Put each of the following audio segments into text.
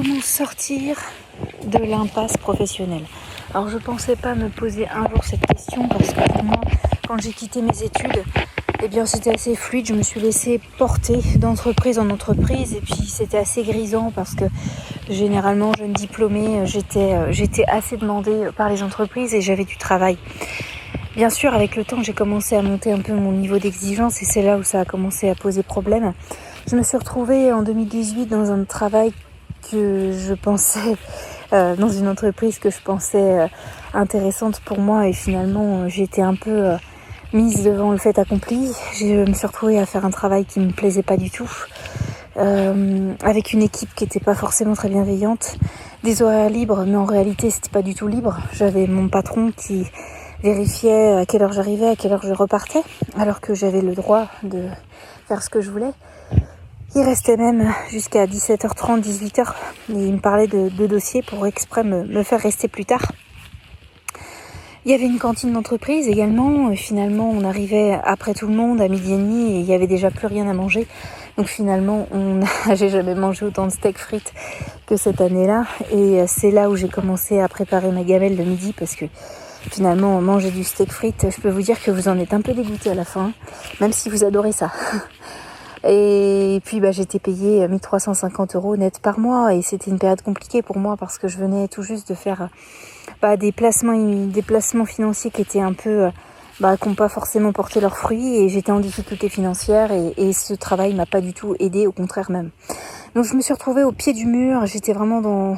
Comment sortir de l'impasse professionnelle? Alors je pensais pas me poser un jour cette question parce que pour moi, quand j'ai quitté mes études, c'était assez fluide. Je me suis laissée porter d'entreprise en entreprise et puis c'était assez grisant parce que généralement jeune diplômée, j'étais assez demandée par les entreprises et j'avais du travail. Bien sûr, avec le temps, j'ai commencé à monter un peu mon niveau d'exigence et c'est là où ça a commencé à poser problème. Je me suis retrouvée en 2018 dans un travail que je pensais, dans une entreprise que je pensais intéressante pour moi et finalement j'ai été un peu mise devant le fait accompli. Je me suis retrouvée à faire un travail qui me plaisait pas du tout, avec une équipe qui était pas forcément très bienveillante, des horaires libres mais en réalité c'était pas du tout libre. J'avais mon patron qui vérifiait à quelle heure j'arrivais, à quelle heure je repartais, alors que j'avais le droit de faire ce que je voulais. Il restait même jusqu'à 17h30, 18h, et il me parlait de dossiers pour exprès me faire rester plus tard. Il y avait une cantine d'entreprise également, et finalement on arrivait après tout le monde à midi et demi et il n'y avait déjà plus rien à manger. Donc finalement j'ai jamais mangé autant de steak frites que cette année-là, et c'est là où j'ai commencé à préparer ma gamelle le midi parce que finalement, manger du steak frites, je peux vous dire que vous en êtes un peu dégoûté à la fin, même si vous adorez ça. Et puis j'étais payée 1350 € net par mois et c'était une période compliquée pour moi parce que je venais tout juste de faire des placements financiers qui étaient un peu qui n'ont pas forcément porté leurs fruits et j'étais en difficulté financière et ce travail m'a pas du tout aidé, au contraire même. Donc je me suis retrouvée au pied du mur, j'étais vraiment dans...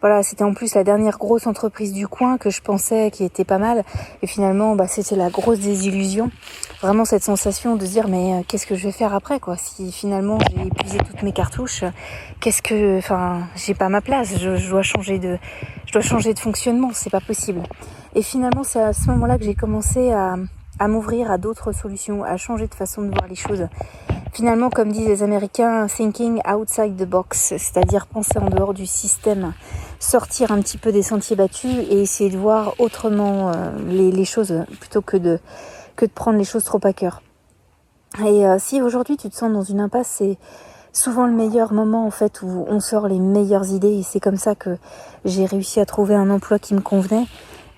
Voilà, c'était en plus la dernière grosse entreprise du coin que je pensais qui était pas mal. Et finalement, c'était la grosse désillusion. Vraiment cette sensation de se dire, mais qu'est-ce que je vais faire après, quoi? Si finalement j'ai épuisé toutes mes cartouches, j'ai pas ma place. Je dois changer de fonctionnement. C'est pas possible. Et finalement, c'est à ce moment-là que j'ai commencé à m'ouvrir à d'autres solutions, à changer de façon de voir les choses. Finalement, comme disent les Américains, thinking outside the box, c'est-à-dire penser en dehors du système, sortir un petit peu des sentiers battus et essayer de voir autrement les choses plutôt que de prendre les choses trop à cœur. Et si aujourd'hui tu te sens dans une impasse, c'est souvent le meilleur moment en fait où on sort les meilleures idées et c'est comme ça que j'ai réussi à trouver un emploi qui me convenait.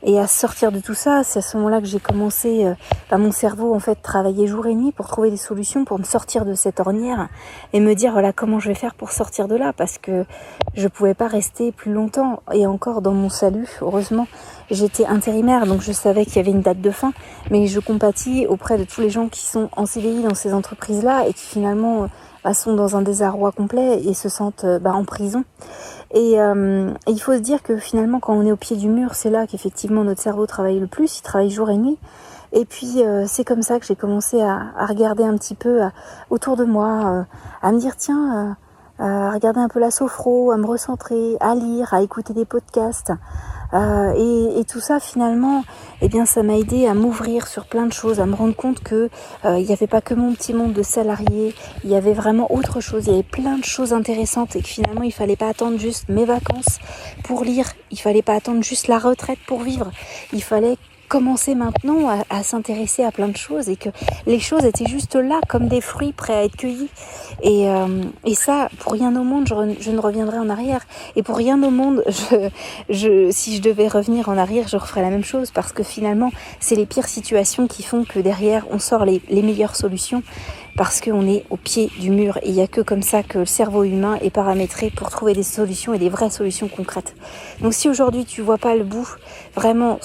Et à sortir de tout ça, c'est à ce moment-là que j'ai commencé, mon cerveau en fait travaillait jour et nuit pour trouver des solutions pour me sortir de cette ornière et me dire voilà comment je vais faire pour sortir de là parce que je pouvais pas rester plus longtemps et encore dans mon salut. Heureusement, j'étais intérimaire donc je savais qu'il y avait une date de fin, mais je compatis auprès de tous les gens qui sont en CDI dans ces entreprises-là et qui finalement sont dans un désarroi complet et se sentent en prison. Et il faut se dire que finalement quand on est au pied du mur, c'est là qu'effectivement notre cerveau travaille le plus, il travaille jour et nuit. Et puis c'est comme ça que j'ai commencé à regarder un petit peu autour de moi, à me dire tiens, à regarder un peu la sophro, à me recentrer, à lire, à écouter des podcasts. Et tout ça finalement, ça m'a aidé à m'ouvrir sur plein de choses, à me rendre compte que il n'y avait pas que mon petit monde de salariés, il y avait vraiment autre chose, il y avait plein de choses intéressantes et que finalement il fallait pas attendre juste mes vacances pour lire, il fallait pas attendre juste la retraite pour vivre, il fallait commencer maintenant à s'intéresser à plein de choses et que les choses étaient juste là comme des fruits prêts à être cueillis et ça pour rien au monde je ne reviendrai en arrière et pour rien au monde si je devais revenir en arrière je referais la même chose parce que finalement c'est les pires situations qui font que derrière on sort les meilleures solutions parce qu'on est au pied du mur et il n'y a que comme ça que le cerveau humain est paramétré pour trouver des solutions et des vraies solutions concrètes. Donc si aujourd'hui tu vois pas le bout, vraiment,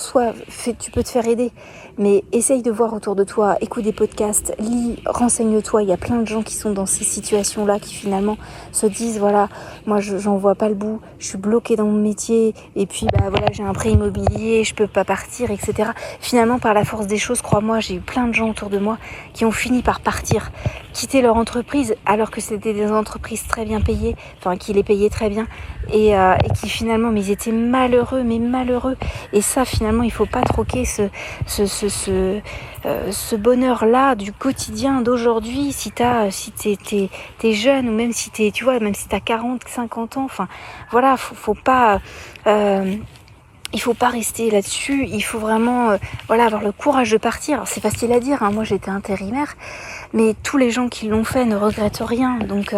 tu peux te faire aider, mais essaye de voir autour de toi, écoute des podcasts, lis, renseigne-toi, il y a plein de gens qui sont dans ces situations-là qui finalement se disent voilà, moi j'en vois pas le bout, je suis bloquée dans mon métier et puis j'ai un prêt immobilier, je peux pas partir, etc. Finalement par la force des choses, crois-moi, j'ai eu plein de gens autour de moi qui ont fini par partir, quitter leur entreprise alors que c'était des entreprises très bien payées, qui les payaient très bien et qui finalement mais ils étaient malheureux et ça finalement il faut pas troquer ce bonheur-là du quotidien d'aujourd'hui si t'es jeune ou même si même si t'as 40, 50 ans, faut pas il faut pas rester là-dessus, il faut vraiment avoir le courage de partir. Alors, c'est facile à dire, hein, moi j'étais intérimaire, mais tous les gens qui l'ont fait ne regrettent rien. Donc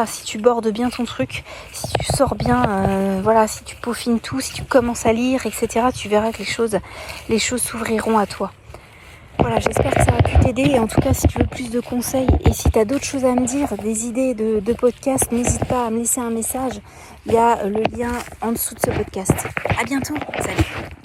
si tu bordes bien ton truc, si tu sors bien, si tu peaufines tout, si tu commences à lire, etc., tu verras que les choses s'ouvriront à toi. Voilà, j'espère que ça a pu t'aider. Et en tout cas, si tu veux plus de conseils et si tu as d'autres choses à me dire, des idées de podcast, n'hésite pas à me laisser un message. Il y a le lien en dessous de ce podcast. À bientôt. Salut.